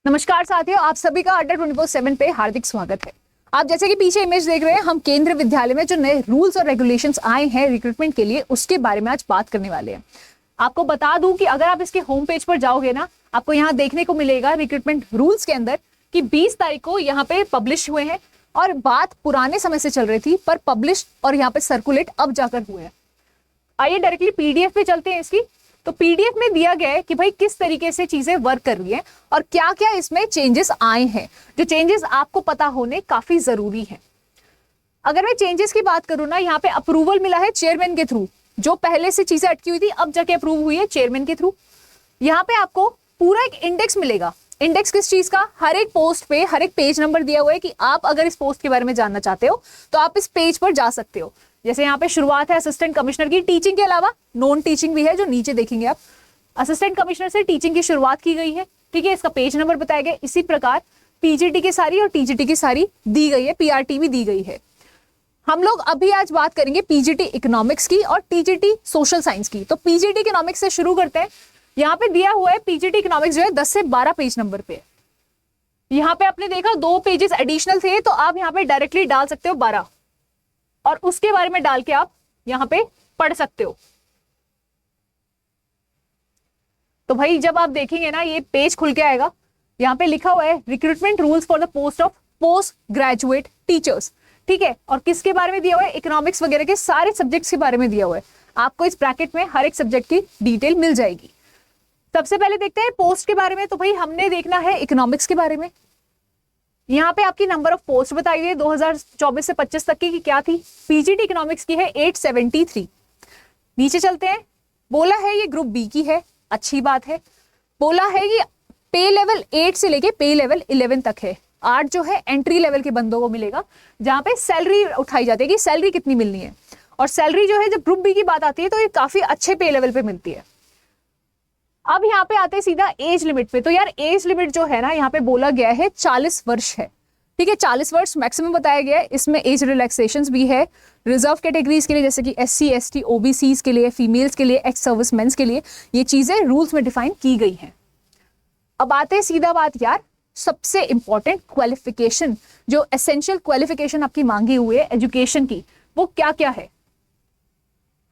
नमस्कार साथियों, आप सभी का अड्डा 24/7 पे हार्दिक स्वागत है। आप जैसे कि पीछे इमेज देख रहे हैं, हम केंद्रीय विद्यालय में जो नए रूल्स और रेगुलेशंस आए हैं रिक्रूटमेंट के लिए, उसके बारे में आज बात करने वाले हैं। आपको बता दूं कि अगर आप इसके होम पेज पर जाओगे ना, आपको यहाँ देखने को मिलेगा रिक्रूटमेंट रूल्स के अंदर कि 20 तारीख को यहाँ पे पब्लिश हुए हैं और बात पुराने समय से चल रही थी, पर पब्लिश और यहाँ पे सर्कुलेट अब जाकर हुए हैं। आइए डायरेक्टली पीडीएफ पे चलते हैं इसकी। तो पीडीएफ में दिया गया है कि भाई किस तरीके से चीजें वर्क कर रही है और क्या क्या इसमें चेंजेस आए हैं, जो चेंजेस आपको पता होने काफी जरूरी है। अगर मैं चेंजेस की बात करूं ना, यहाँ पे अप्रूवल मिला है चेयरमैन के थ्रू। जो पहले से चीजें अटकी हुई थी अब जाके अप्रूव हुई है चेयरमैन के थ्रू। यहाँ पे आपको पूरा एक इंडेक्स मिलेगा। इंडेक्स किस चीज का? हर एक पोस्ट पे हर एक पेज नंबर दिया हुआ है कि आप अगर इस पोस्ट के बारे में जानना चाहते हो तो आप इस पेज पर जा सकते हो। जैसे यहाँ पे शुरुआत है असिस्टेंट कमिश्नर की। टीचिंग के अलावा नॉन टीचिंग भी है, जो नीचे देखेंगे आप। असिस्टेंट कमिश्नर से टीचिंग की शुरुआत की गई है, ठीक है। इसका पेज नंबर बताया गया। इसी प्रकार पीजीटी की सारी और टीजीटी की सारी दी गई है, पीआरटी भी दी गई है। हम लोग अभी आज बात करेंगे पीजीटी इकोनॉमिक्स की और टीजीटी सोशल साइंस की। तो पीजीटी इकोनॉमिक्स से शुरू करते हैं। यहाँ पे दिया हुआ है पीजीटी इकोनॉमिक्स जो है 10 से 12 पेज नंबर पे। यहाँ पे आपने देखा 2 पेजेस एडिशनल थे, तो आप यहाँ पे डायरेक्टली डाल सकते हो 12 और उसके बारे में डाल के आप यहाँ पे पढ़ सकते हो। तो भाई जब आप देखेंगे ना, ये पेज खुल के आएगा। यहाँ पे लिखा हुआ है recruitment rules for the post of post graduate teachers, ठीक है। और किसके बारे में दिया हुआ है? इकोनॉमिक्स वगैरह के सारे सब्जेक्ट्स के बारे में दिया हुआ है। आपको इस ब्रैकेट में हर एक सब्जेक्ट की डिटेल मिल जाएगी। सबसे पहले देखते हैं पोस्ट के बारे में। तो भाई हमने देखना है इकोनॉमिक्स के बारे में। यहाँ पे आपकी नंबर ऑफ पोस्ट बताई गई 2024 से 25 तक की क्या थी। पीजीटी इकोनॉमिक्स की है 873। नीचे चलते हैं। बोला है ये ग्रुप बी की है, अच्छी बात है। बोला है ये पे लेवल 8 से लेके पे लेवल 11 तक है। 8 जो है एंट्री लेवल के बंदों को मिलेगा, जहां पे सैलरी उठाई जाती है कि सैलरी कितनी मिलनी है। और सैलरी जो है जब ग्रुप बी की बात आती है तो ये काफी अच्छे पे लेवल पे मिलती है। अब यहाँ पे आते हैं सीधा एज लिमिट पे। तो यार एज लिमिट जो है ना, यहाँ पे बोला गया है 40 वर्ष है, ठीक है। 40 वर्ष मैक्सिमम बताया गया है। इसमें एज रिलैक्सेशंस भी है रिजर्व कैटेगरीज के लिए, जैसे कि SC ST OBCs के लिए, फीमेल्स के लिए, एक्स सर्विसमेंस के लिए। ये चीजें रूल्स में डिफाइन की गई हैं। अब आते हैं सीधा बात यार, सबसे इंपॉर्टेंट क्वालिफिकेशन, जो एसेंशियल क्वालिफिकेशन आपकी मांगी हुई है एजुकेशन की, वो क्या क्या है।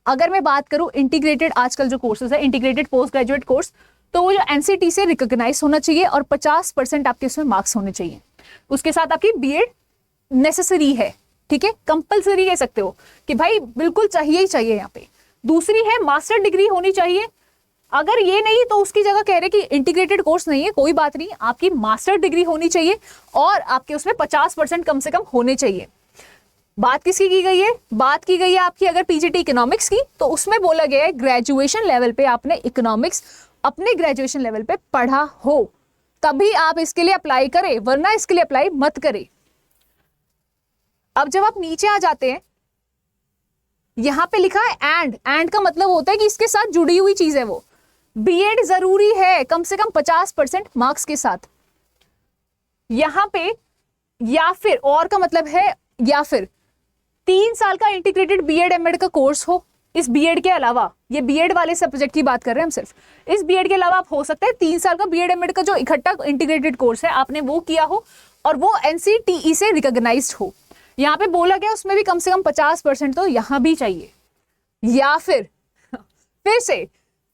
अगर मैं बात करूं इंटीग्रेटेड आजकल जो कोर्सेज है, इंटीग्रेटेड पोस्ट ग्रेजुएट कोर्स, तो वो जो NCT से रिकॉग्नाइज होना चाहिए और 50% आपके उसमें मार्क्स होने चाहिए। उसके साथ आपकी बीएड नेसेसरी है, ठीक है, कंपलसरी कह सकते हो कि भाई बिल्कुल चाहिए ही चाहिए यहाँ पे। दूसरी है मास्टर डिग्री होनी चाहिए। अगर ये नहीं तो उसकी जगह कह रहे कि इंटीग्रेटेड कोर्स नहीं है, कोई बात नहीं, आपकी मास्टर डिग्री होनी चाहिए और आपके उसमें 50% कम से कम होने चाहिए। बात किसकी की गई है? बात की गई है आपकी अगर पीजीटी इकोनॉमिक्स की, तो उसमें बोला गया है ग्रेजुएशन लेवल पे आपने इकोनॉमिक्स अपने ग्रेजुएशन लेवल पे पढ़ा हो, तभी आप इसके लिए अप्लाई करें, वरना इसके लिए अप्लाई मत करें। अब जब आप नीचे आ जाते हैं, यहां पे लिखा है एंड का मतलब होता है कि इसके साथ जुड़ी हुई चीज है वो। बीएड जरूरी है कम से कम 50% मार्क्स के साथ। यहां पे या फिर और का मतलब है या फिर 3 साल का इंटीग्रेटेड बीएड एमएड का कोर्स हो। इस बीएड के अलावा, ये बीएड वाले सब्जेक्ट की बात कर रहे हैं हम सिर्फ, इस बीएड के अलावा आप हो सकता है 3 साल का बीएड एमएड का जो इकट्ठा इंटीग्रेटेड कोर्स है आपने वो किया हो और वो NCTE से रिकॉग्नाइज्ड हो। यहाँ पे बोला गया उसमें भी कम से कम 50% तो यहाँ भी चाहिए। या फिर से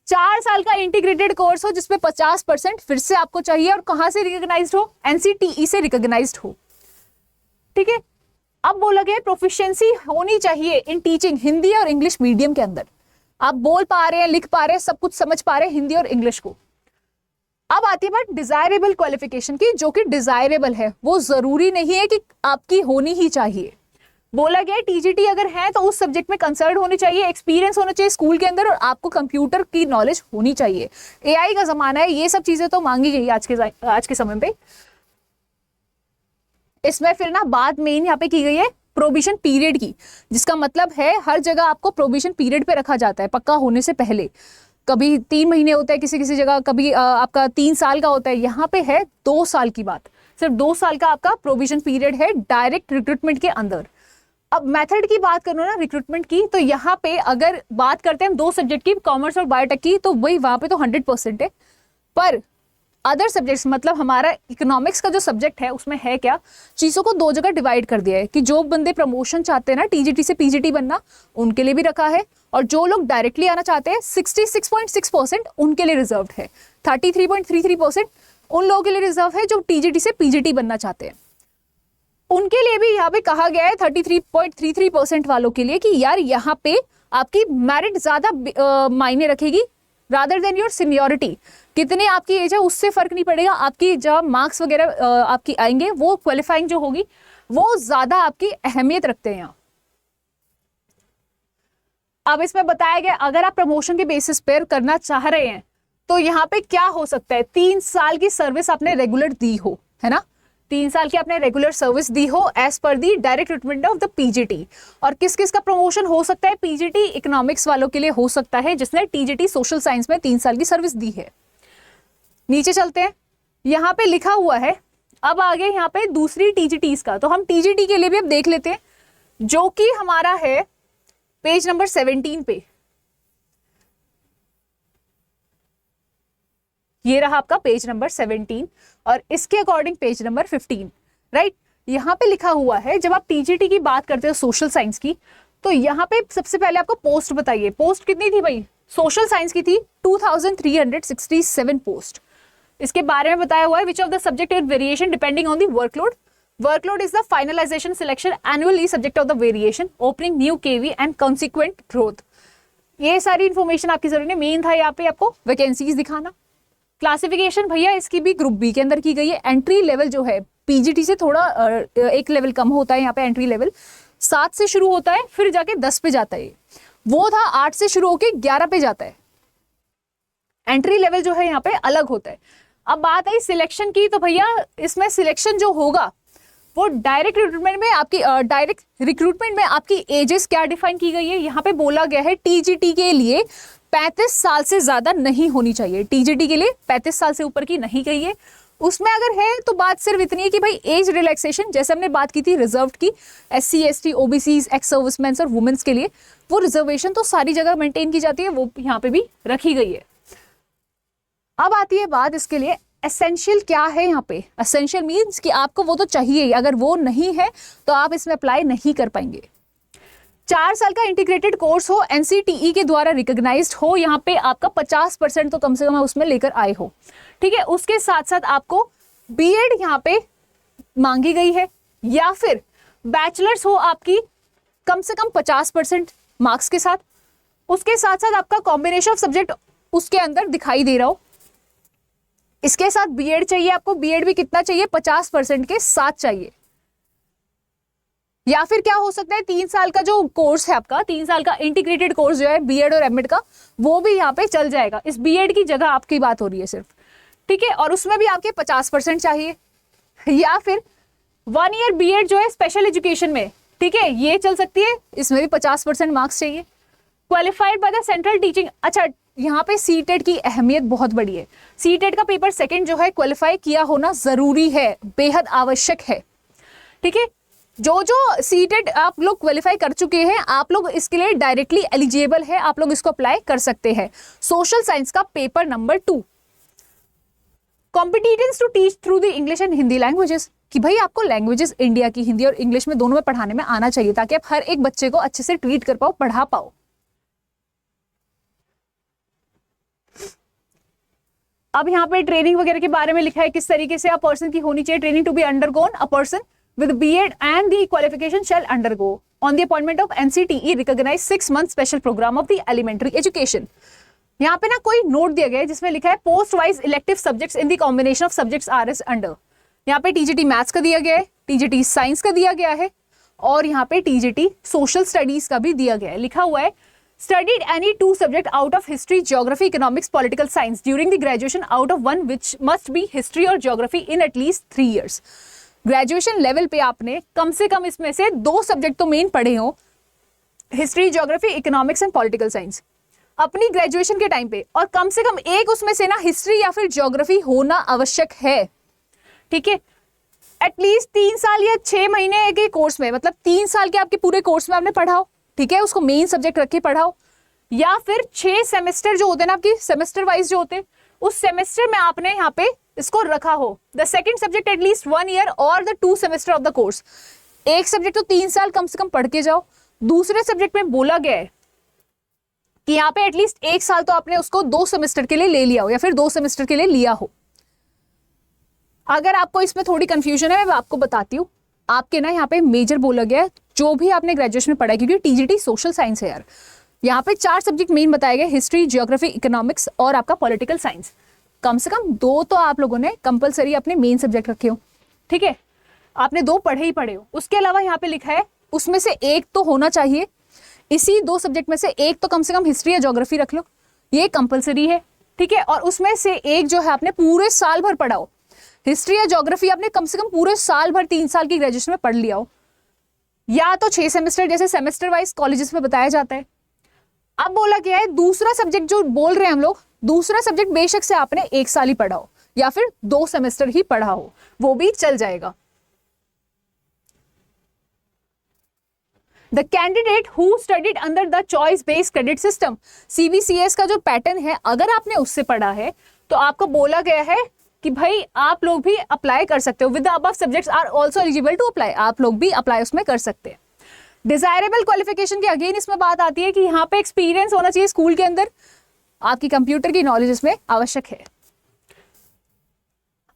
4 साल का इंटीग्रेटेड कोर्स हो जिसमें 50% फिर से आपको चाहिए और कहाँ से रिकॉग्नाइज्ड हो? NCTE से रिकॉग्नाइज्ड हो, ठीक है। अब बोला गया प्रोफिशिएंसी होनी चाहिए इन टीचिंग, हिंदी और इंग्लिश मीडियम के अंदर। आप बोल पा रहे हैं, लिख पा रहे हैं, सब कुछ समझ पा रहे हैं हिंदी और इंग्लिश को। अब आती है बात डिजायरेबल क्वालिफिकेशन की, जो कि डिजायरेबल है, वो जरूरी नहीं है कि आपकी होनी ही चाहिए। बोला गया टीजीटी अगर है तो उस सब्जेक्ट में कंसर्न होनी चाहिए, एक्सपीरियंस होना चाहिए स्कूल के अंदर और आपको कंप्यूटर की नॉलेज होनी चाहिए। AI का जमाना है, ये सब चीजें तो मांगी गई आज के समय पे। इसमें फिर ना बात मेन यहाँ पे की गई है प्रोविजन पीरियड की, जिसका मतलब है हर जगह आपको प्रोविजन पीरियड पे रखा जाता है पक्का होने से पहले। कभी 3 महीने होता है किसी किसी जगह, कभी आपका 3 साल का होता है। यहाँ पे है 2 साल की बात, सिर्फ 2 साल का आपका प्रोविजन पीरियड है डायरेक्ट रिक्रूटमेंट के अंदर। अब मेथड की बात करो ना रिक्रूटमेंट की, तो यहाँ पे अगर बात करते हैं हम 2 सब्जेक्ट की, कॉमर्स और बायोटेक की, तो वही वहां पे तो 100% है। पर अदर सब्जेक्ट्स मतलब हमारा इकोनॉमिक्स का जो सब्जेक्ट है उसमें है क्या, चीज़ों को दो जगह डिवाइड कर दिया है कि जो बंदे प्रमोशन चाहते हैं ना टीजीटी से पीजीटी बनना, उनके लिए भी रखा है, और जो लोग डायरेक्टली आना चाहते हैं 66.6% उनके लिए रिजर्व है, 33.33% उन लोगों के लिए रिजर्व है जो टीजीटी से पीजीटी बनना चाहते हैं। उनके लिए भी यहाँ पे कहा गया है 33.33% वालों के लिए कि यार यहाँ पे आपकी मेरिट ज्यादा मायने रखेगी रादर देन योर सीनियोरिटी। कितनी आपकी एज है उससे फर्क नहीं पड़ेगा, आपकी जब मार्क्स वगैरह आपकी आएंगे वो क्वालिफाइंग जो होगी वो ज्यादा आपकी अहमियत रखते हैं यहाँ। अब इसमें बताया गया अगर आप प्रमोशन के बेसिस पर करना चाह रहे हैं तो यहाँ पे क्या हो सकता है, 3 साल की सर्विस आपने रेगुलर दी हो, है ना, 3 साल की आपने रेगुलर सर्विस दी हो एज पर the direct recruitment of the PGT. और किस किस का प्रमोशन हो सकता है, पीजीटी इकोनॉमिक्स वालों के लिए हो सकता है जिसने टीजीटी सोशल साइंस में 3 साल की सर्विस दी है। नीचे चलते हैं, यहाँ पे लिखा हुआ है, अब आगे यहाँ पे दूसरी टीजीटीज का, तो हम टीजीटी के लिए भी अब देख लेते हैं जो कि हमारा है पेज नंबर 17 पे। ये रहा आपका पेज नंबर 17 और इसके अकॉर्डिंग पेज नंबर 15, राइट। यहाँ पे लिखा हुआ है जब आप टीजीटी की बात करते हो सोशल साइंस की, तो यहाँ पे सबसे पहले आपको पोस्ट बताइए, पोस्ट कितनी थी भाई, सोशल साइंस की थी 2367 पोस्ट। इसके बारे में बताया हुआ है which of the subject is variation depending on the workload, workload is the finalization selection annually subject of the variation, opening new KV and consequent growth. ये सारी इंफॉर्मेशन आपकी जरूरी है, मेन था यहाँ पे आपको वैकेंसीज दिखाना। क्लासिफिकेशन भैया इसकी भी ग्रुप बी के अंदर की गई है। एंट्री लेवल जो है पीजीटी से थोड़ा एक लेवल कम होता है, यहाँ पे एंट्री लेवल 7 से शुरू होता है फिर जाके 10 पे जाता है, वो था 8 से शुरू होके 11 पे जाता है। एंट्री लेवल जो है यहाँ पे अलग होता है। अब बात आई सिलेक्शन की, तो भैया इसमें सिलेक्शन जो होगा वो डायरेक्ट रिक्रूटमेंट में आपकी एजेस क्या डिफाइन की गई है, यहाँ पे बोला गया है टीजीटी के लिए 35 साल से ज्यादा नहीं होनी चाहिए, टीजीटी के लिए 35 साल से ऊपर की नहीं गई है। उसमें अगर है तो बात सिर्फ इतनी है कि भाई एज रिलैक्सेशन, जैसे हमने बात की थी रिजर्व की, SC ST OBCs ex serviceman और वुमेन्स के लिए, वो रिजर्वेशन तो सारी जगह मेंटेन की जाती है, वो यहाँ पे भी रखी गई है। अब आती है बात इसके लिए एसेंशियल क्या है। यहाँ पे एसेंशियल मीन्स कि आपको वो तो चाहिए ही, अगर वो नहीं है तो आप इसमें अप्लाई नहीं कर पाएंगे। 4 साल का इंटीग्रेटेड कोर्स हो, NCTE के द्वारा रिकॉग्नाइज्ड हो, यहाँ पे आपका 50% तो कम से कम उसमें लेकर आए हो, ठीक है। उसके साथ साथ आपको बीएड यहाँ पे मांगी गई है, या फिर बैचलर्स हो आपकी कम से कम 50% मार्क्स के साथ, उसके साथ साथ आपका कॉम्बिनेशन ऑफ सब्जेक्ट उसके अंदर दिखाई दे रहा हो। इसके साथ बीएड चाहिए आपको, बीएड भी कितना चाहिए, 50% के साथ चाहिए। या फिर क्या हो सकता है, 3 साल का जो कोर्स है आपका, 3 साल का इंटीग्रेटेड कोर्स जो है बीएड और एमएड का, वो भी यहाँ पे चल जाएगा। इस बीएड की जगह आपकी बात हो रही है सिर्फ, ठीक है, और उसमें भी आपके 50% चाहिए। या फिर 1 ईयर बीएड जो है स्पेशल एजुकेशन में, ठीक है, ये चल सकती है, इसमें भी 50% मार्क्स चाहिए। Qualified by the central teaching, अच्छा यहाँ पे सीटेट की अहमियत बहुत बड़ी है। सीटेट का पेपर सेकंड जो है क्वालिफाई किया होना जरूरी है, बेहद आवश्यक है, ठीक है। जो सीटेट आप लोग क्वालिफाई कर चुके हैं, आप लोग इसके लिए डायरेक्टली एलिजिबल है, आप लोग इसको अप्लाई कर सकते हैं। सोशल साइंस का paper number 2, competence to teach through the English and Hindi languages, कि भाई आपको लैंग्वेजेस इंडिया की हिंदी और इंग्लिश में दोनों में पढ़ाने में आना चाहिए, ताकि आप हर एक बच्चे को अच्छे से ट्रीट कर पाओ, पढ़ा पाओ। अब यहाँ पे ट्रेनिंग वगैरह के बारे में लिखा है, किस तरीके से आप पर्सन की होनी चाहिए। Training to be undergone a person with B.Ed and the qualification shall undergo on the appointment of NCTE recognized 6 month special program of the elementary education। यहाँ पे ना कोई नोट दिया गया है जिसमें लिखा है post wise elective subjects in the combination of subjects R S under. यहाँ पे टीजीटी मैथ्स का दिया गया है, टीजीटी साइंस का दिया गया है, और यहाँ पे टीजीटी सोशल स्टडीज का भी दिया गया है। लिखा हुआ है studied any 2 subject out of history, geography, economics, political science during the graduation out of one which must be history or geography in at least 3 years। Graduation level पे आपने कम से कम इसमें से 2 सब्जेक्ट तो मेन पढ़े हो, history, geography, economics and political science, अपनी graduation के टाइम पे, और कम से कम एक उसमें से ना हिस्ट्री या फिर ज्योग्राफी होना आवश्यक है, ठीक है। एटलीस्ट 3 साल या 6 महीने के कोर्स में, मतलब 3 साल के आपके पूरे कोर्स में आपने पढ़ाओ, ठीक है, उसको मेन सब्जेक्ट रख के पढ़ाओ, या फिर 6 सेमेस्टर जो होते हैं ना आपकी, सेमेस्टर वाइज जो होते हैं, उस सेमेस्टर में आपने यहाँ पे इसको रखा हो। The second subject at least 1 year और the 2 semester of the course. एक सब्जेक्ट तो 3 साल कम से कम पढ़ के जाओ। दूसरे सब्जेक्ट में बोला गया है कि यहाँ पे एटलीस्ट 1 साल तो आपने उसको 2 सेमेस्टर के लिए ले लिया हो या फिर 2 सेमेस्टर के लिए लिया हो। अगर आपको इसमें थोड़ी कंफ्यूजन है मैं आपको बताती हूँ। आपके ना यहाँ पे मेजर बोला गया है जो भी आपने ग्रेजुएशन में पढ़ा है, क्योंकि टीजीटी सोशल साइंस है यार। यहाँ पे 4 सब्जेक्ट मेन बताए गए, हिस्ट्री, जियोग्राफी, इकोनॉमिक्स और आपका पॉलिटिकल साइंस। कम से कम 2 तो आप लोगों ने कंपलसरी अपने मेन सब्जेक्ट रखे हो, ठीक है, आपने 2 पढ़े ही पढ़े हो। उसके अलावा यहाँ पे लिखा है उसमें से एक तो होना चाहिए, इसी 2 सब्जेक्ट में से एक तो कम से कम हिस्ट्री या ज्योग्राफी रख लो, ये कंपलसरी है, ठीक है। और उसमें से एक जो है आपने पूरे साल भर पढ़ा हो। हिस्ट्री या ज्योग्राफी आपने कम से कम पूरे साल भर 3 साल की ग्रेजुएशन में पढ़ लिया हो, या तो 6 सेमेस्टर जैसे सेमेस्टर वाइज कॉलेजेस में बताया जाता है। अब बोला गया है दूसरा सब्जेक्ट जो बोल रहे हैं हम लोग, दूसरा सब्जेक्ट बेशक से आपने 1 साल ही पढ़ा हो या फिर 2 सेमेस्टर ही पढ़ा हो, वो भी चल जाएगा। The candidate who studied under the choice based credit system, CBCS का जो पैटर्न है, अगर आपने उससे पढ़ा है तो आपको बोला गया है कि भाई आप लोग भी अप्लाई कर सकते हो। With the above subjects are also eligible to apply, आप लोग भी अप्लाई उसमें कर सकते हैं। डिजायरेबल क्वालिफिकेशन की अगेन इसमें बात आती है कि यहाँ पे एक्सपीरियंस होना चाहिए स्कूल के अंदर, आपकी कंप्यूटर की नॉलेज इसमें आवश्यक है।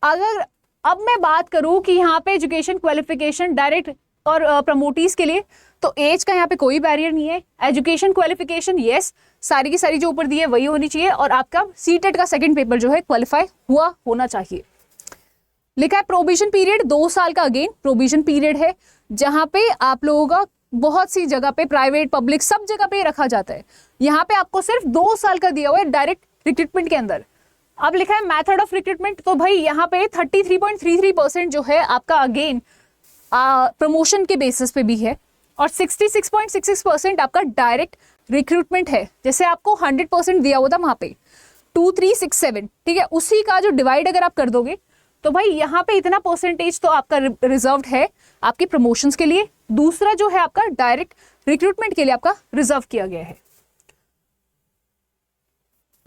अगर अब मैं बात करूं कि यहाँ पे एजुकेशन क्वालिफिकेशन डायरेक्ट और प्रमोटीज के लिए, तो एज का यहाँ पे कोई बैरियर नहीं है। एजुकेशन क्वालिफिकेशन यस, सारी की सारी जो ऊपर दी है वही होनी चाहिए, और आपका सीटेट का सेकंड पेपर जो है क्वालिफाई हुआ होना चाहिए। लिखा है प्रोविजन पीरियड 2 साल का, अगेन प्रोविजन पीरियड है, जहां पे आप लोगों का बहुत सी जगह पे प्राइवेट पब्लिक सब जगह पे रखा जाता है। यहाँ पे आपको सिर्फ 2 साल का दिया हुआ है डायरेक्ट रिक्रूटमेंट के अंदर। अब लिखा है मेथड ऑफ रिक्रूटमेंट, तो भाई यहाँ पे 33.33% जो है आपका अगेन प्रमोशन के बेसिस पे भी है, और 66.66% आपका डायरेक्ट रिक्रूटमेंट है। जैसे आपको 100% दिया हुआ था वहां पे 2367, ठीक है, उसी का जो डिवाइड अगर आप कर दोगे तो भाई यहाँ पे इतना परसेंटेज तो आपका रिजर्व है आपके प्रमोशंस के लिए। दूसरा जो है आपका डायरेक्ट रिक्रूटमेंट के लिए आपका रिजर्व किया गया है।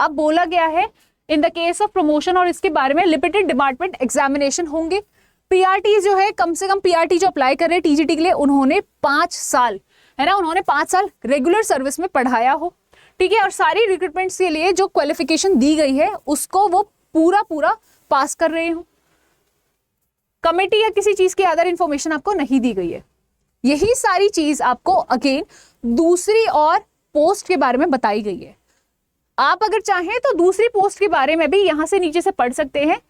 अब बोला गया है in the case of promotion, और इसके बारे में लिमिटेड डिपार्टमेंट एग्जामिनेशन होंगे। पीआरटी जो है, कम से कम पीआरटी जो अप्लाई कर रहे हैं टीजीटी के लिए, उन्होंने 5 साल है ना, उन्होंने 5 साल रेगुलर सर्विस में पढ़ाया हो, ठीक है, और सारी रिक्रूटमेंट्स के लिए जो क्वालिफिकेशन दी गई है उसको वो पूरा पास कर रहे हो। कमेटी या किसी चीज की अदर इंफॉर्मेशन आपको नहीं दी गई है। यही सारी चीज आपको अगेन दूसरी और पोस्ट के बारे में बताई गई है। आप अगर चाहें तो दूसरी पोस्ट के बारे में भी यहां से नीचे से पढ़ सकते हैं।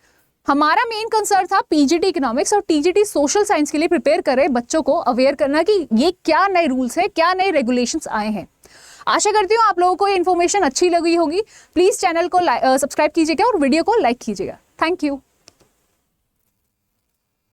हमारा मेन कंसर्न था पीजीटी इकोनॉमिक्स और टीजीटी सोशल साइंस के लिए प्रिपेयर कर रहे बच्चों को अवेयर करना कि ये क्या नए रूल्स है, क्या नए रेगुलेशंस आए हैं। आशा करती हूँ आप लोगों को ये इन्फॉर्मेशन अच्छी लगी होगी। प्लीज चैनल को सब्सक्राइब कीजिएगा और वीडियो को लाइक कीजिएगा। Thank you.